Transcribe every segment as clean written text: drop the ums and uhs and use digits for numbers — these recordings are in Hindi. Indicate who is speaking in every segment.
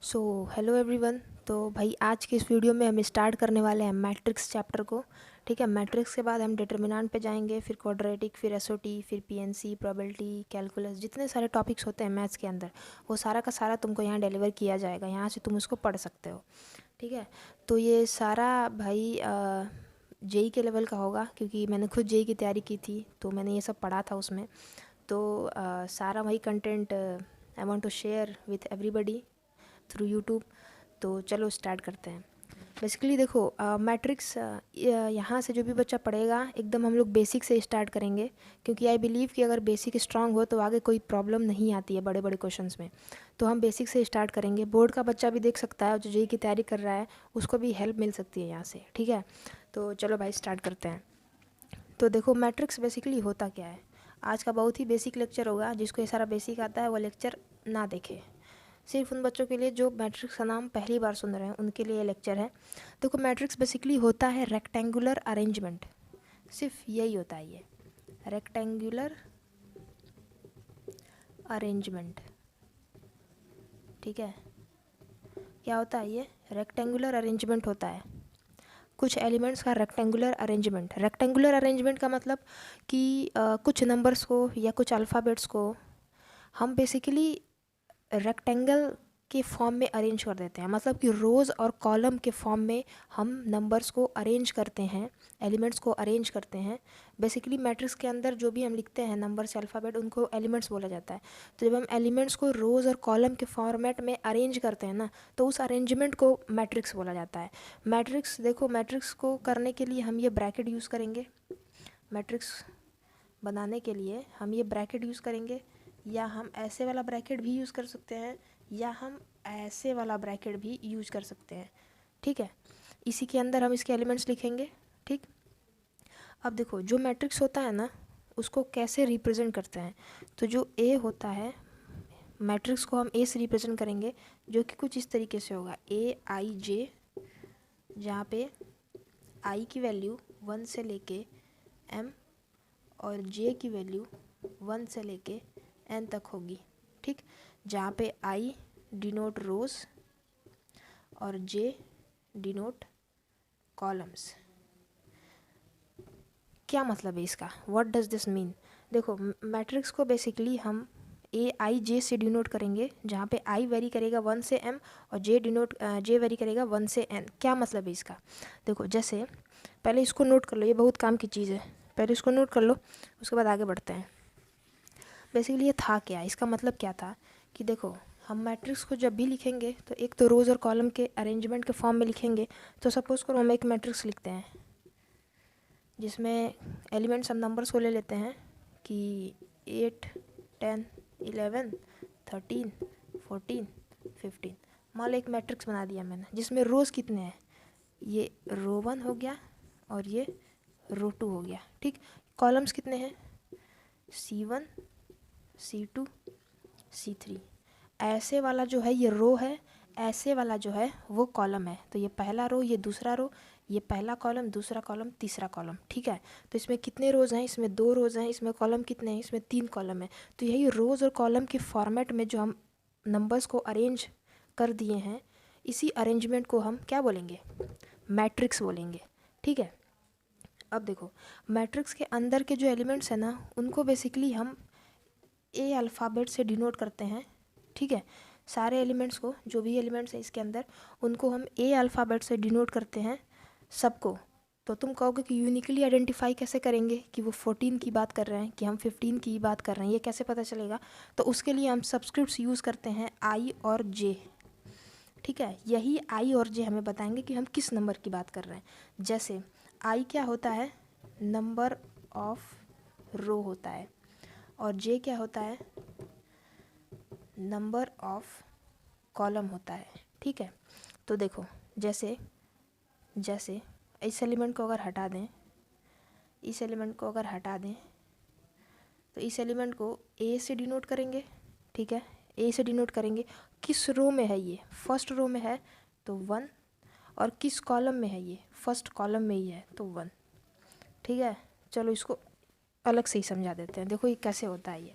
Speaker 1: So hello everyone. तो भाई आज के इस वीडियो में हम स्टार्ट करने वाले हैं मैट्रिक्स चैप्टर को। ठीक है, मैट्रिक्स के बाद हम डिटर्मिनेंट पे जाएंगे, फिर क्वाड्रेटिक, फिर एसओटी, फिर पीएनसी, प्रोबेबिलिटी, कैलकुलस, जितने सारे टॉपिक्स होते हैं मैथ्स के अंदर वो सारा का सारा तुमको यहाँ डिलीवर किया जाएगा। यहाँ से तुम उसको पढ़ सकते हो। ठीक है, तो ये सारा भाई जेई के लेवल का होगा, क्योंकि मैंने खुद जेई की तैयारी की थी तो मैंने ये सब पढ़ा था उसमें। तो सारा वही content I want to share with everybody through YouTube. तो चलो स्टार्ट करते हैं। बेसिकली देखो, मैट्रिक्स यहाँ से जो भी बच्चा पढ़ेगा एकदम हम लोग बेसिक से स्टार्ट करेंगे, क्योंकि आई बिलीव कि अगर बेसिक स्ट्रांग हो तो आगे कोई प्रॉब्लम नहीं आती है बड़े बड़े क्वेश्चंस में। तो हम बेसिक से स्टार्ट करेंगे। बोर्ड का बच्चा भी देख सकता है, जो जेई की तैयारी कर रहा है उसको भी हेल्प मिल सकती है यहाँ से। ठीक है, तो चलो भाई स्टार्ट करते हैं। तो देखो, मैट्रिक्स बेसिकली होता क्या है। आज का बहुत ही बेसिक लेक्चर होगा, जिसको ये सारा बेसिक आता है वो लेक्चर ना देखे। सिर्फ उन बच्चों के लिए जो मैट्रिक्स का नाम पहली बार सुन रहे हैं उनके लिए ये लेक्चर है। देखो, मैट्रिक्स बेसिकली होता है रेक्टेंगुलर अरेंजमेंट। सिर्फ यही होता है, ये रेक्टेंगुलर अरेंजमेंट। ठीक है, क्या होता है ये? रेक्टेंगुलर अरेंजमेंट होता है, कुछ एलिमेंट्स का रेक्टेंगुलर अरेंजमेंट। रेक्टेंगुलर अरेंजमेंट का मतलब कि कुछ नंबर्स को या कुछ अल्फ़ाबेट्स को हम बेसिकली रेक्टेंगल के फॉर्म में अरेंज कर देते हैं। मतलब कि रोज़ और कॉलम के फॉर्म में हम नंबर्स को अरेंज करते हैं, एलिमेंट्स को अरेंज करते हैं। बेसिकली मैट्रिक्स के अंदर जो भी हम लिखते हैं नंबर से अल्फ़ाबेट, उनको एलिमेंट्स बोला जाता है। तो जब हम एलिमेंट्स को रोज़ और कॉलम के फॉर्मेट में अरेंज करते हैं ना, तो उस अरेंजमेंट को मैट्रिक्स बोला जाता है। मैट्रिक्स देखो, मैट्रिक्स को करने के लिए हम ये ब्रैकेट यूज़ करेंगे। मैट्रिक्स बनाने के लिए हम ये ब्रैकेट यूज़ करेंगे, या हम ऐसे वाला ब्रैकेट भी यूज़ कर सकते हैं, या हम ऐसे वाला ब्रैकेट भी यूज़ कर सकते हैं। ठीक है, इसी के अंदर हम इसके एलिमेंट्स लिखेंगे। ठीक, अब देखो, जो मैट्रिक्स होता है ना उसको कैसे रिप्रेजेंट करते हैं। तो जो ए होता है, मैट्रिक्स को हम ए से रिप्रेजेंट करेंगे, जो कि कुछ इस तरीके से होगा, ए आई जे, जहाँ पे आई की वैल्यू 1 से लेके एम और जे की वैल्यू 1 से लेके एन तक होगी। ठीक, जहाँ पे आई डिनोट रोज और जे डिनोट कॉलम्स। क्या मतलब है इसका? What does this mean? देखो, मैट्रिक्स को बेसिकली हम ए आई जे से डिनोट करेंगे, जहाँ पे आई वेरी करेगा 1 से एम और जे वेरी करेगा 1 से एन। क्या मतलब है इसका? देखो, जैसे पहले इसको नोट कर लो, ये बहुत काम की चीज़ है। पहले इसको नोट कर लो, उसके बाद आगे बढ़ते हैं। बेसिकली ये था क्या, इसका मतलब क्या था कि देखो, हम मैट्रिक्स को जब भी लिखेंगे तो एक तो रोज़ और कॉलम के अरेंजमेंट के फॉर्म में लिखेंगे। तो सपोज़ करो हम एक मैट्रिक्स लिखते हैं जिसमें एलिमेंट्स हम नंबर्स को ले लेते हैं कि 8 10 11 13 14 15। मान लो एक मैट्रिक्स बना दिया मैंने, जिसमें रोज़ कितने हैं, ये रो 1 हो गया और ये रो 2 हो गया। ठीक, कॉलम्स कितने हैं, C1 C2 C3। ऐसे वाला जो है ये रो है, ऐसे वाला जो है वो कॉलम है। तो ये पहला रो, ये दूसरा रो, ये पहला कॉलम, दूसरा कॉलम, तीसरा कॉलम। ठीक है, तो इसमें कितने रोज़ हैं? इसमें 2 रोज़ हैं। इसमें कॉलम कितने हैं? इसमें 3 कॉलम है। तो यही रोज़ और कॉलम के फॉर्मेट में जो हम नंबर्स को अरेंज कर दिए हैं, इसी अरेंजमेंट को हम क्या बोलेंगे? मैट्रिक्स बोलेंगे। ठीक है, अब देखो, मैट्रिक्स के अंदर के जो एलिमेंट्स हैं ना, उनको बेसिकली हम ए अल्फ़ाबेट से डिनोट करते हैं। ठीक है, सारे एलिमेंट्स को, जो भी एलिमेंट्स हैं इसके अंदर, उनको हम ए अल्फ़ाबेट से डिनोट करते हैं, सबको। तो तुम कहोगे कि यूनिकली आइडेंटिफाई कैसे करेंगे कि वो 14 की बात कर रहे हैं कि हम 15 की बात कर रहे हैं, ये कैसे पता चलेगा? तो उसके लिए हम सब्सक्रिप्ट्स यूज़ करते हैं, आई और जे। ठीक है, यही आई और जे हमें बताएंगे कि हम किस नंबर की बात कर रहे हैं। जैसे आई क्या होता है? नंबर ऑफ रो होता है, और जे क्या होता है? नंबर ऑफ कॉलम होता है। ठीक है, तो देखो, जैसे जैसे इस एलिमेंट को अगर हटा दें, इस एलिमेंट को अगर हटा दें, तो इस एलिमेंट को ए से डिनोट करेंगे। ठीक है, ए से डिनोट करेंगे। किस रो में है ये? फर्स्ट रो में है तो 1, और किस कॉलम में है ये? फर्स्ट कॉलम में ही है तो 1। ठीक है, चलो इसको अलग से ही समझा देते हैं। देखो ये कैसे होता है ये।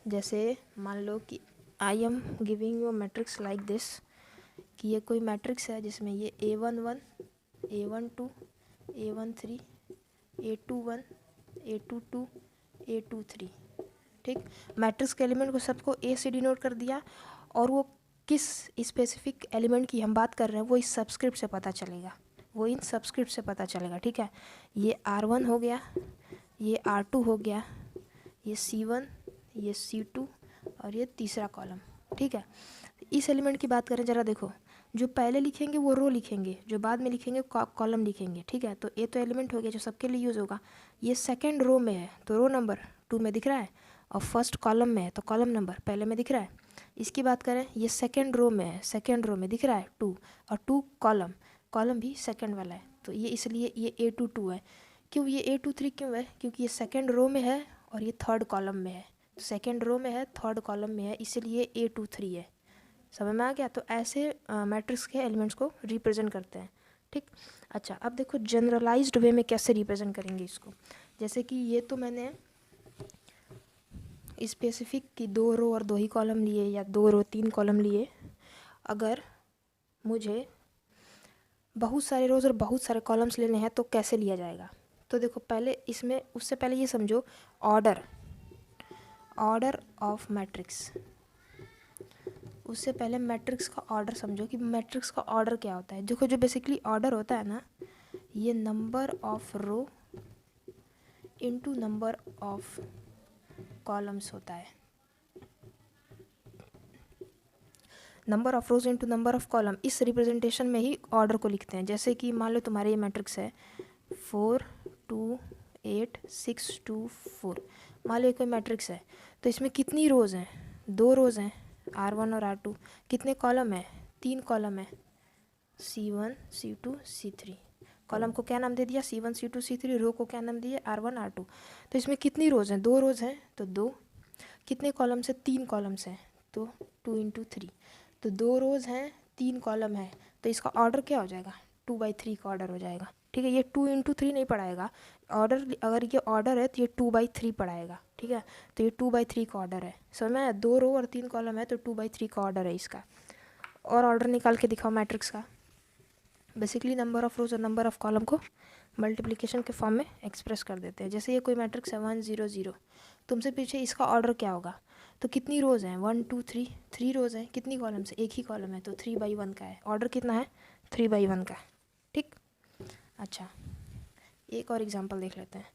Speaker 1: जैसे मान लो कि I am giving you matrix like this कि ये कोई मैट्रिक्स है जिसमें ये A11, A12, A13, A21, A22, A23, ठीक। मैट्रिक्स के एलिमेंट को सबको ए से डिनोट कर दिया, और वो किस स्पेसिफिक एलिमेंट की हम बात कर रहे हैं वो इस सबस्क्रिप्ट से पता चलेगा, वो इन सबस्क्रिप्ट से पता चलेगा, ठीक है। ये R1 हो गया, ये R2 हो गया, ये C1, ये C2 और ये तीसरा कॉलम, ठीक है। इस एलिमेंट की बात करें जरा, देखो जो पहले लिखेंगे वो रो लिखेंगे, जो बाद में लिखेंगे कॉलम लिखेंगे, ठीक है। तो ये तो एलिमेंट हो गया जो सबके लिए यूज़ होगा। ये सेकंड रो में है तो रो नंबर 2 में दिख रहा है, और फर्स्ट कॉलम में है तो कॉलम नंबर पहले में दिख रहा है। इसकी बात करें, ये सेकंड रो में है, सेकंड रो में दिख रहा है 2, और 2 कॉलम भी सेकंड वाला है, तो ये इसलिए ये A22 है। क्यों ये A23 क्यों है? क्योंकि ये सेकंड रो में है और ये थर्ड कॉलम में है, तो सेकंड रो में है, थर्ड कॉलम में है, इसलिए A23 है। समझ में आ गया? तो ऐसे मैट्रिक्स के एलिमेंट्स को रिप्रेजेंट करते हैं, ठीक। अच्छा, अब देखो जनरलाइज्ड वे में कैसे रिप्रेजेंट करेंगे इसको। जैसे कि ये तो मैंने स्पेसिफिक की 2 रो और 2 ही कॉलम लिए, या 2 रो 3 कॉलम लिए। अगर मुझे बहुत सारे रोज और बहुत सारे कॉलम्स लेने हैं तो कैसे लिया जाएगा? तो देखो पहले इसमें, उससे पहले ये समझो ऑर्डर ऑफ मैट्रिक्स। उससे पहले मैट्रिक्स का ऑर्डर समझो कि मैट्रिक्स का ऑर्डर क्या होता है। देखो जो बेसिकली ऑर्डर होता है ना, ये number of row into number of columns होता है। Number of rows into number of column, इस रिप्रेजेंटेशन में ही ऑर्डर को लिखते हैं। जैसे कि मान लो तुम्हारे ये मैट्रिक्स है 4 2 8 6 2 4, मान लो कोई मैट्रिक्स है, तो इसमें कितनी रोज हैं? 2 रोज हैं, R1 और R2। कितने कॉलम है? 3 कॉलम है, C1 C2 C3। कॉलम को क्या नाम दे दिया? C1 C2 C3। रो को क्या नाम दिया? R1 R2। तो इसमें कितनी रोज हैं? 2 रोज हैं तो 2। कितने कॉलम्स है? 3 कॉलम्स हैं, तो 2 इंटू 3। तो 2 रोज हैं, 3 कॉलम है, तो इसका ऑर्डर क्या हो जाएगा? 2/3 का ऑर्डर हो जाएगा, ठीक है। ये 2 इंटू 3 नहीं पढ़ाएगा ऑर्डर, अगर ये ऑर्डर है तो ये 2/3 पढ़ाएगा, ठीक है। तो ये 2/3 का ऑर्डर है। समझ में? 2 रो और 3 कॉलम है तो 2/3 का ऑर्डर है इसका। और ऑर्डर निकाल के दिखाओ मैट्रिक्स का। बेसिकली नंबर ऑफ रोज और नंबर ऑफ कॉलम को मल्टीप्लिकेशन के फॉर्म में एक्सप्रेस कर देते हैं। जैसे ये कोई मैट्रिक्स है 1 0 0, तुमसे पूछे इसका ऑर्डर क्या होगा, तो कितनी रोज हैं? 1 2 3, 3 रोज हैं। कितनी कॉलम से? एक ही कॉलम है, तो 3/1 का है। ऑर्डर कितना है? 3/1 का, ठीक। अच्छा, एक और एग्जांपल देख लेते हैं।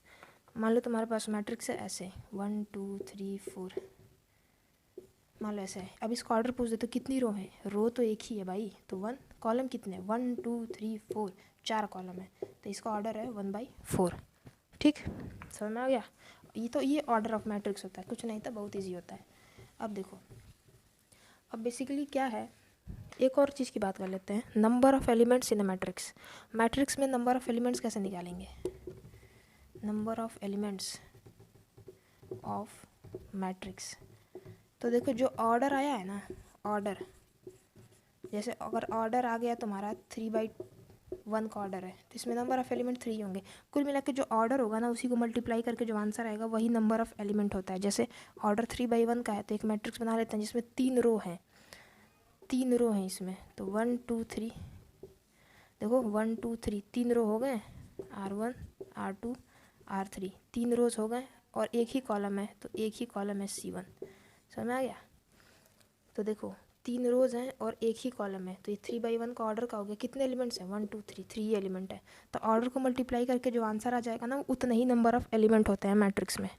Speaker 1: मान लो तुम्हारे पास मैट्रिक्स है ऐसे 1 2 3 4, मान लो ऐसे है। अब इसका ऑर्डर पूछ दे तो कितनी रो है? रो तो एक ही है भाई, तो 1। कॉलम कितने? 1 2 3 4, 4 कॉलम है, तो इसका ऑर्डर है 1/4, ठीक। समझ में आ गया? ये ऑर्डर ऑफ मैट्रिक्स होता है, कुछ नहीं था, बहुत ईजी होता है। अब देखो, अब बेसिकली क्या है, एक और चीज़ की बात कर लेते हैं, number of elements in a matrix. Matrix में नंबर ऑफ एलिमेंट्स कैसे निकालेंगे? Number of elements of matrix, तो देखो जो ऑर्डर आया है ना, ऑर्डर, जैसे अगर ऑर्डर आ गया तुम्हारा 3/1 का ऑर्डर है, तो इसमें नंबर ऑफ एलिमेंट 3 होंगे। कुल मिला के जो ऑर्डर होगा ना, उसी को मल्टीप्लाई करके जो आंसर आएगा वही नंबर ऑफ एलिमेंट होता है। जैसे ऑर्डर 3/1 का है तो एक मैट्रिक्स बना लेते हैं जिसमें 3 रो हैं, 3 रो हैं इसमें, तो 1 2 3, देखो 1 2 3, 3 रो हो गए, R1 R2 R3, 3 रोज हो गए, और एक ही कॉलम है, तो एक ही कॉलम है C1। समझ में आ गया? तो देखो 3 रोज हैं और एक ही कॉलम है, तो ये 3/1 का ऑर्डर का हो गया। कितने एलिमेंट्स हैं? 1 2 3, 3 एलिमेंट है, तो ऑर्डर को मल्टीप्लाई करके जो आंसर आ जाएगा ना, उतना ही नंबर ऑफ एलिमेंट होते हैं मैट्रिक्स में,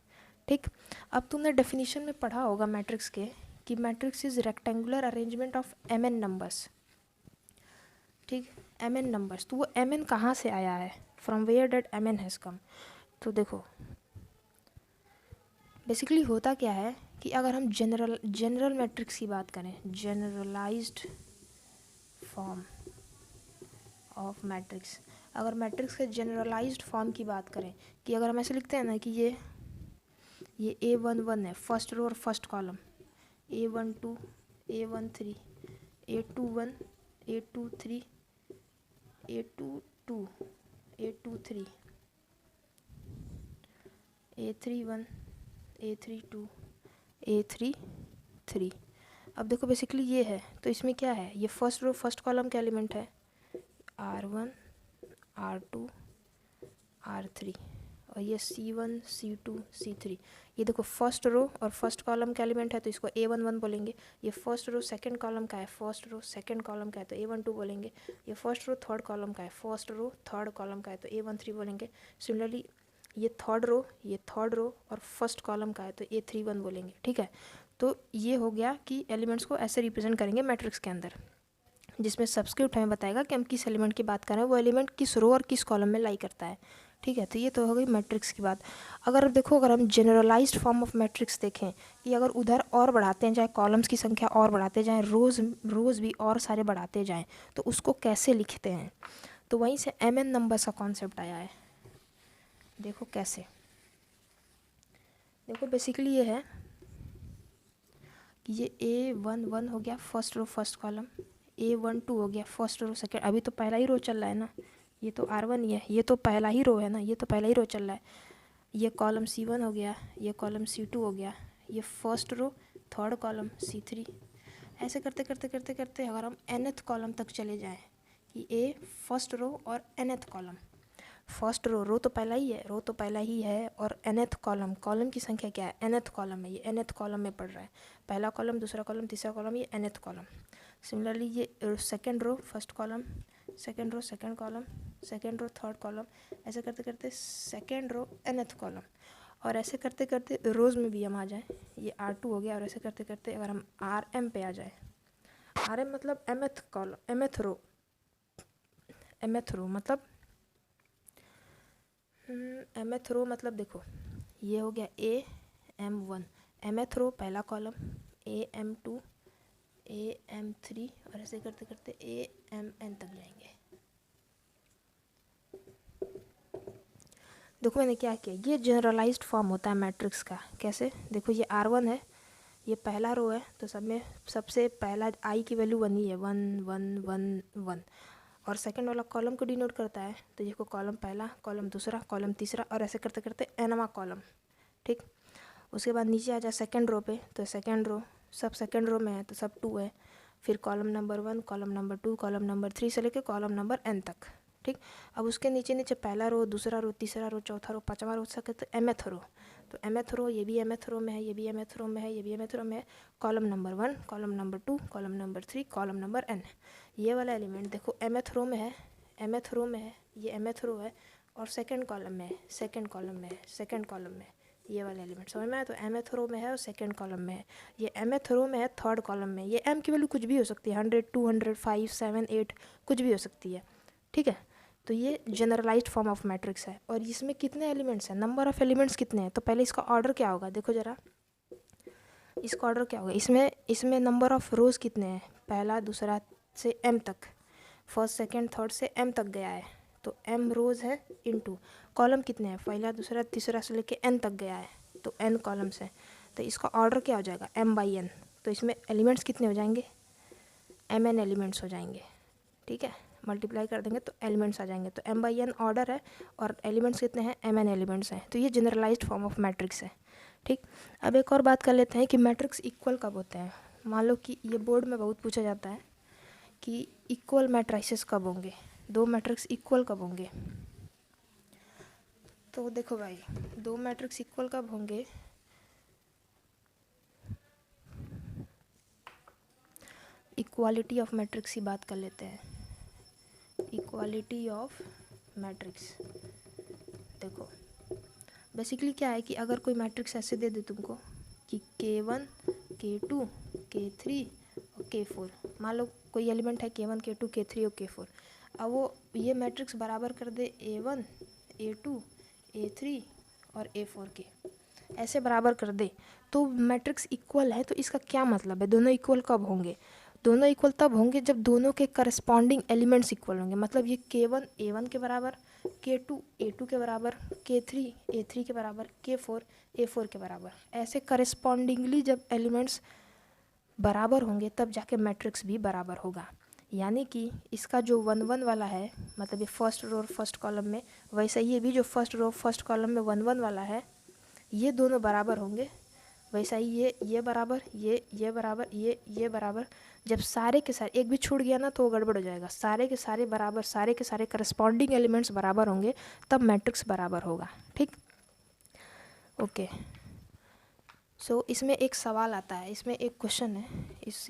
Speaker 1: ठीक। अब तुमने डेफिनेशन में पढ़ा होगा मैट्रिक्स के कि matrix is rectangular arrangement of mn numbers, ठीक, mn नंबर्स। तो वो mn कहाँ से आया है? From where that mn has come. तो देखो बेसिकली होता क्या है कि अगर हम जनरल मैट्रिक्स की बात करें, जनरलाइज्ड फॉर्म ऑफ मैट्रिक्स, अगर मैट्रिक्स के जनरलाइज्ड फॉर्म की बात करें, कि अगर हम ऐसे लिखते हैं ना कि ये A11 है, फर्स्ट रो और first column, A12 A13 A21 A23 A22 A23 A31 A32 A33। अब देखो बेसिकली ये है, तो इसमें क्या है, ये फर्स्ट रो फर्स्ट कॉलम का एलिमेंट है R1 R2 R3, और ये C1 C2 C3। ये देखो फर्स्ट रो और फर्स्ट कॉलम का एलिमेंट है तो इसको A11 बोलेंगे। ये फर्स्ट रो सेकंड कॉलम का है, फर्स्ट रो सेकंड कॉलम का है तो A12 बोलेंगे। ये फर्स्ट रो थर्ड कॉलम का है, फर्स्ट रो थर्ड कॉलम का है तो A13 बोलेंगे। सिमिलरली ये थर्ड रो और फर्स्ट कॉलम का है तो A31 बोलेंगे। ठीक है, तो ये हो गया कि एलिमेंट्स को ऐसे रिप्रेजेंट करेंगे मैट्रिक्स के अंदर, जिसमें सबस्क्रिप्ट हमें बताएगा कि हम किस एलिमेंट की बात कर रहे हैं, वो एलिमेंट किस रो और किस कॉलम में लाई करता है। ठीक है, तो ये तो हो गई मैट्रिक्स की बात। अगर देखो, अगर हम जनरलाइज्ड फॉर्म ऑफ मैट्रिक्स देखें कि अगर उधर और बढ़ाते हैं, चाहे कॉलम्स की संख्या और बढ़ाते जाएं, रोज़ भी और सारे बढ़ाते जाएं, तो उसको कैसे लिखते हैं, तो वहीं से MN नंबर्स का कॉन्सेप्ट आया है। देखो कैसे, देखो बेसिकली ये है कि ये A11 हो गया first row first column, A12 हो गया फर्स्ट रो सेकेंड, अभी तो पहला ही रो चल रहा है ना, ये तो R1 ही है, ये तो पहला ही रो है ना, ये तो पहला ही रो चल रहा है। ये कॉलम C1 हो गया, ये कॉलम C2 हो गया, ये first row third column C3। ऐसे करते करते करते करते अगर हम nth कॉलम तक चले जाएं कि A फर्स्ट रो और nth कॉलम, फर्स्ट रो तो पहला ही है, रो तो पहला ही है, और nth कॉलम की संख्या क्या है, nth कॉलम है, ये nth कॉलम में पड़ रहा है। पहला कॉलम, दूसरा कॉलम, तीसरा कॉलम, ये nth कॉलम। सिमिलरली ये second row first column, second row second column, second row third column, ऐसे करते करते सेकंड रो nth कॉलम, और ऐसे करते करते रोज़ में भी हम आ जाएँ, ये R2 हो गया, और ऐसे करते करते अगर हम RM पे आ जाए, RM मतलब mth कॉलम, mth रो मतलब mth रो मतलब देखो ये हो गया AM1, mth रो पहला कॉलम, AM2, AM3, और ऐसे करते करते AMN तक जाएंगे। देखो मैंने क्या किया, ये जनरलाइज्ड फॉर्म होता है मैट्रिक्स का। कैसे, देखो ये R1 है, ये पहला रो है, तो सब में सबसे पहला I की वैल्यू 1 ही है, 1 1 1 1, और सेकंड वाला कॉलम को डिनोट करता है, तो देखो कॉलम पहला, कॉलम दूसरा, कॉलम तीसरा, और ऐसे करते करते nवां कॉलम। ठीक, उसके बाद नीचे आ जाए सेकंड रो पे, तो सेकंड रो सब सेकंड रो में है तो सब 2 है, फिर column number 1, column number 2, column number 3 से लेके कॉलम नंबर n तक। ठीक, अब उसके नीचे नीचे पहला रो, दूसरा रो, तीसरा रो, चौथा रो, पांचवा रो, सके तो mth रो, तो mth रो ये भी mth रो में है, ये भी mth रो में है, ये भी mth रो में है, column number 1, column number 2, column number 3, column number n। ये वाला एलिमेंट देखो mth रो में है, mth रो में है, ये mth रो है, और सेकंड कॉलम में है, सेकंड कॉलम में है, सेकंड कॉलम में है, ये वाला एलिमेंट समझ में आया। तो mth रो में है और सेकंड कॉलम में है, ये mth रो में है थर्ड कॉलम में, ये m की वैल्यू कुछ भी हो सकती है, 100 200 5 7 8 कुछ भी हो सकती है। ठीक है, तो ये जनरलाइज्ड फॉर्म ऑफ मैट्रिक्स है। और इसमें कितने एलिमेंट्स हैं, नंबर ऑफ एलिमेंट्स कितने हैं, तो पहले इसका ऑर्डर क्या होगा, देखो जरा इसका ऑर्डर क्या होगा। इसमें नंबर ऑफ रोज कितने हैं, पहला दूसरा से m तक, फर्स्ट सेकंड थर्ड से m तक गया है, तो m रोज है, इनटू कॉलम कितने हैं, पहला दूसरा तीसरा से लेके n तक गया है, तो n कॉलम्स हैं, तो इसका ऑर्डर क्या हो जाएगा, m/n। तो इसमें एलिमेंट्स कितने हो जाएंगे, mn एलिमेंट्स हो जाएंगे। ठीक है, मल्टीप्लाई कर देंगे तो एलिमेंट्स आ जाएंगे, तो m/n ऑर्डर है और एलिमेंट्स कितने हैं, mn एलिमेंट्स हैं। तो ये जनरलाइज्ड फॉर्म ऑफ मैट्रिक्स है। ठीक, अब एक और बात कर लेते हैं कि मैट्रिक्स इक्वल कब होते हैं। मान लो कि ये बोर्ड में बहुत पूछा जाता है कि इक्वल मैट्रिसेस कब होंगे, दो मैट्रिक्स इक्वल कब होंगे। तो देखो भाई, दो मैट्रिक्स इक्वल कब होंगे, इक्वालिटी ऑफ मैट्रिक्स की बात कर लेते हैं। इक्वालिटी ऑफ मैट्रिक्स, देखो बेसिकली क्या है कि अगर कोई मैट्रिक्स ऐसे दे दे तुमको कि K1 K2 K3 और K4, मान लो कोई एलिमेंट है K1 K2 K3 और K4, अब वो ये मैट्रिक्स बराबर कर दे A1 A2 A3 और A4 के, ऐसे बराबर कर दे, तो मैट्रिक्स इक्वल है। तो इसका क्या मतलब है, दोनों इक्वल कब होंगे, दोनों इक्वल तब होंगे जब दोनों के करस्पॉन्डिंग एलिमेंट्स इक्वल होंगे। मतलब ये K1 A1 के बराबर, K2 A2 के बराबर, K3 A3 के बराबर, K4 A4 के बराबर, ऐसे करस्पॉन्डिंगली जब एलिमेंट्स बराबर होंगे तब जाके मैट्रिक्स भी बराबर होगा। यानी कि इसका जो 1 1 वाला है, मतलब ये फर्स्ट रो और फर्स्ट कॉलम में, वैसे ये भी जो फर्स्ट रो फर्स्ट कॉलम में 1 1 वाला है, ये दोनों बराबर होंगे वैसा ही ये बराबर, ये बराबर, ये बराबर। जब सारे के सारे, एक भी छूट गया ना तो वो गड़बड़ हो जाएगा। सारे के सारे बराबर, सारे के सारे करस्पॉन्डिंग एलिमेंट्स बराबर होंगे तब मैट्रिक्स बराबर होगा। ठीक, ओके। सो इसमें एक सवाल आता है, इसमें एक क्वेश्चन है,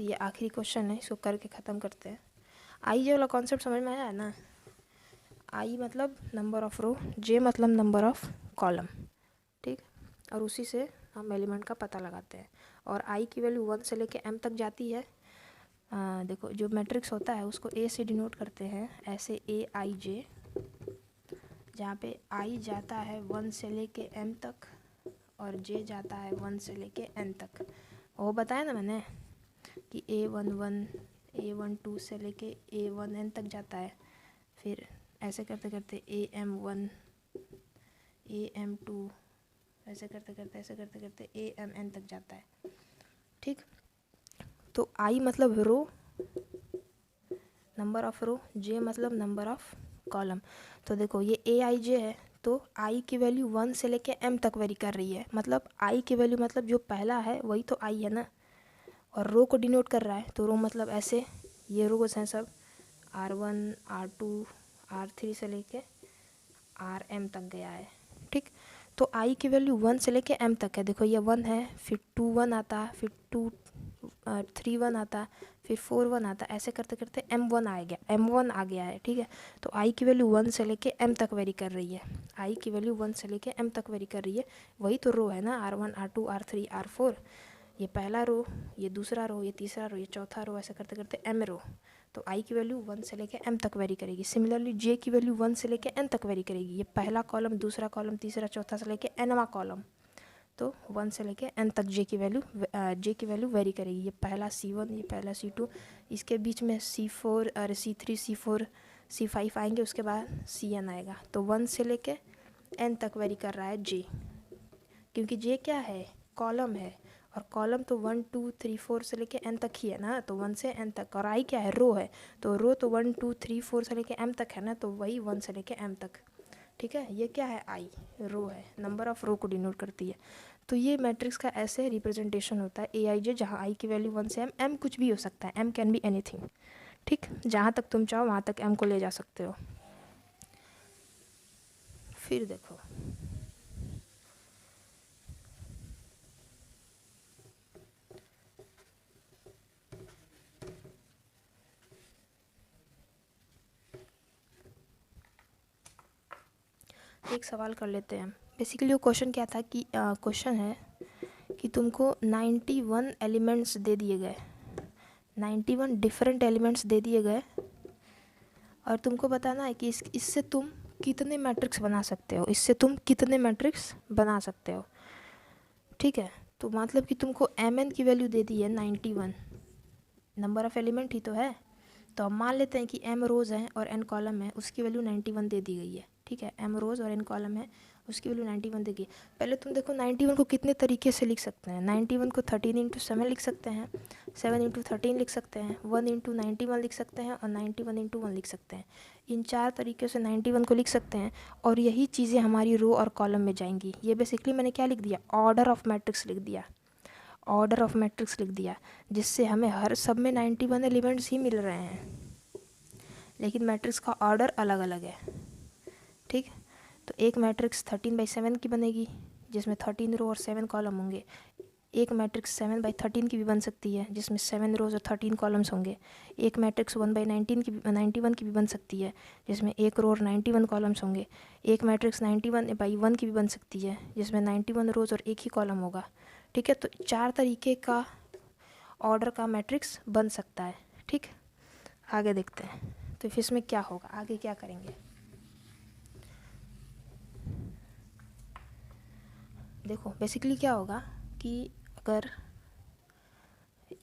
Speaker 1: ये आखिरी क्वेश्चन है, इसको करके ख़त्म करते हैं। आई जे वाला कॉन्सेप्ट समझ में आया है ना? आई मतलब नंबर ऑफ रो, जे मतलब नंबर ऑफ कॉलम। ठीक, और उसी से हम एलिमेंट का पता लगाते हैं। और आई की वैल्यू 1 से लेके m तक जाती है। देखो जो मैट्रिक्स होता है उसको a से डिनोट करते हैं ऐसे, a i j, जहाँ पे i जाता है 1 से लेके m तक और j जाता है 1 से लेके n तक। वो बताया ना मैंने कि a11 a12 से लेके a1n तक जाता है, फिर ऐसे करते करते am1 am2, ऐसे करते करते amn तक जाता है। ठीक, तो आई मतलब रो, नंबर ऑफ रो, जे मतलब नंबर ऑफ कॉलम। तो देखो ये ए आई जे है, तो आई की वैल्यू 1 से लेके m तक वेरी कर रही है, मतलब आई की वैल्यू मतलब जो पहला है वही तो आई है ना, और रो को डिनोट कर रहा है, तो रो मतलब ऐसे, ये रोज हैं सब R1 R2 R3 से लेके RM तक गया है। ठीक, तो आई की वैल्यू 1 से लेके m तक है। देखो ये 1 है, फिर 2 1 आता, फिर 3 1 आता, फिर 4 1 आता, ऐसे करते करते m1 आ गया, m1 आ गया है। ठीक है, तो आई की वैल्यू 1 से लेके m तक वेरी कर रही है, आई की वैल्यू 1 से लेके m तक वेरी कर रही है, वही तो रो है ना, R1 R2 R3 R4। ये पहला रो, ये दूसरा रो, ये तीसरा रो, ये चौथा रो, ऐसे करते करते m रो। तो आई की वैल्यू 1 से लेके m तक वेरी करेगी। सिमिलरली जे की वैल्यू 1 से लेके n तक वेरी करेगी। ये पहला कॉलम, दूसरा कॉलम, तीसरा चौथा से लेके nवां कॉलम, तो 1 से लेके n तक जे की वैल्यू वेरी करेगी। ये पहला C1, ये पहला C2, इसके बीच में C4 और C3 C4 C5 आएंगे, उसके बाद Cn आएगा। तो 1 से लेके n तक वेरी कर रहा है जे, क्योंकि जे क्या है, कॉलम है, और कॉलम तो 1 2 3 4 से लेके n तक ही है ना, तो 1 से n तक। और आई क्या है, रो है, तो रो तो 1 2 3 4 से लेके m तक है ना, तो वही 1 से लेके m तक। ठीक है, ये क्या है, आई रो है, नंबर ऑफ रो को डिनोट करती है। तो ये मैट्रिक्स का ऐसे रिप्रेजेंटेशन होता है ए आई जे, जहाँ आई की वैल्यू 1 से m कुछ भी हो सकता है, m कैन बी एनीथिंग। ठीक, जहाँ तक तुम चाहो वहाँ तक m को ले जा सकते हो। फिर देखो एक सवाल कर लेते हैं। बेसिकली वो क्वेश्चन क्या था कि क्वेश्चन है कि तुमको 91 एलिमेंट्स दे दिए गए, 91 डिफरेंट एलिमेंट्स दे दिए गए, और तुमको बताना है कि इससे तुम कितने मैट्रिक्स बना सकते हो, इससे तुम कितने मैट्रिक्स बना सकते हो। ठीक है, तो मतलब कि तुमको mn की वैल्यू दे दी है 91, नंबर ऑफ एलिमेंट ही तो है। तो अब मान लेते हैं कि m रोज़ हैं और n कॉलम है, उसकी वैल्यू 91 दे दी गई है। ठीक है, m रोज़ और n कॉलम है, उसकी वैल्यू 91 देगी। पहले तुम देखो 91 को कितने तरीके से लिख सकते हैं। 91 को 13 इंटू 7 लिख सकते हैं, 7 इंटू 13 लिख सकते हैं, 1 इंटू 91 लिख सकते हैं, और 91 इंटू 1 लिख सकते हैं। इन 4 तरीके से 91 को लिख सकते हैं, और यही चीज़ें हमारी रो और कॉलम में जाएंगी। ये बेसिकली मैंने क्या लिख दिया, ऑर्डर ऑफ मैट्रिक्स लिख दिया, ऑर्डर ऑफ मैट्रिक्स लिख दिया, जिससे हमें हर सब में 91 एलिमेंट्स ही मिल रहे हैं, लेकिन मैट्रिक्स का ऑर्डर अलग अलग है। ठीक, तो एक मैट्रिक्स 13/7 की बनेगी, जिसमें 13 रो और 7 कॉलम होंगे। एक मैट्रिक्स 7/13 की भी बन सकती है, जिसमें 7 रोज और 13 कॉलम्स होंगे। एक मैट्रिक्स 1/91 की भी बन सकती है, जिसमें एक रो और 91 कॉलम्स होंगे। एक मैट्रिक्स 91/1 की भी बन सकती है, जिसमें 91 रोज और एक ही कॉलम होगा। ठीक है, तो 4 तरीके का ऑर्डर का मैट्रिक्स बन सकता है। ठीक, आगे देखते हैं तो फिर इसमें क्या होगा, आगे क्या करेंगे। देखो बेसिकली क्या होगा कि अगर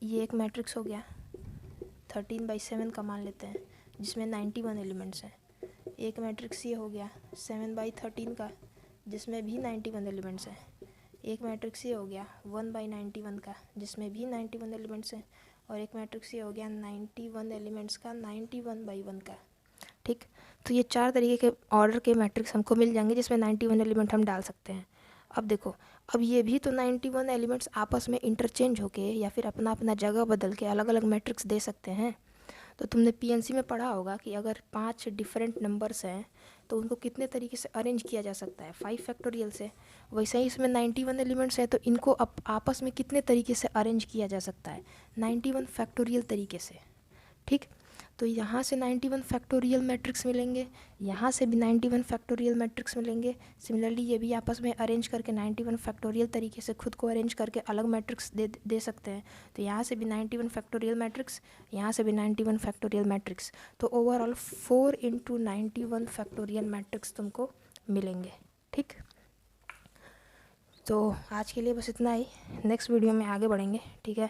Speaker 1: ये एक मैट्रिक्स हो गया 13/7 का मान लेते हैं, जिसमें 91 एलिमेंट्स हैं। एक मैट्रिक्स ये हो गया 7/13 का, जिसमें भी 91 एलिमेंट्स हैं। एक मैट्रिक्स ये हो गया 1/91 का, जिसमें भी 91 एलिमेंट्स हैं। और एक मैट्रिक्स ये हो गया 91 एलिमेंट्स का 91/1 का। ठीक, तो ये 4 तरीके के ऑर्डर के मैट्रिक्स हमको मिल जाएंगे, जिसमें 91 एलिमेंट हम डाल सकते हैं। अब देखो, अब ये भी तो 91 एलिमेंट्स आपस में इंटरचेंज होके या फिर अपना अपना जगह बदल के अलग अलग मैट्रिक्स दे सकते हैं। तो तुमने पीएनसी में पढ़ा होगा कि अगर 5 डिफरेंट नंबर्स हैं तो उनको कितने तरीके से अरेंज किया जा सकता है, 5 फैक्टोरियल से। वैसे ही इसमें 91 एलिमेंट्स हैं तो इनको आपस में कितने तरीके से अरेंज किया जा सकता है, 91 फैक्टोरियल तरीके से। ठीक, तो यहाँ से 91 फैक्टोरियल मैट्रिक्स मिलेंगे, यहाँ से भी 91 फैक्टोरियल मैट्रिक्स मिलेंगे। सिमिलरली ये भी आपस में अरेंज करके 91 फैक्टोरियल तरीके से खुद को अरेंज करके अलग मैट्रिक्स दे सकते हैं। तो यहाँ से भी 91 फैक्टोरियल मैट्रिक्स, यहाँ से भी 91 फैक्टोरियल मैट्रिक्स। तो ओवरऑल 4 × 91 फैक्टोरियल मैट्रिक्स तुमको मिलेंगे। ठीक, तो आज के लिए बस इतना ही, नेक्स्ट वीडियो में आगे बढ़ेंगे। ठीक है।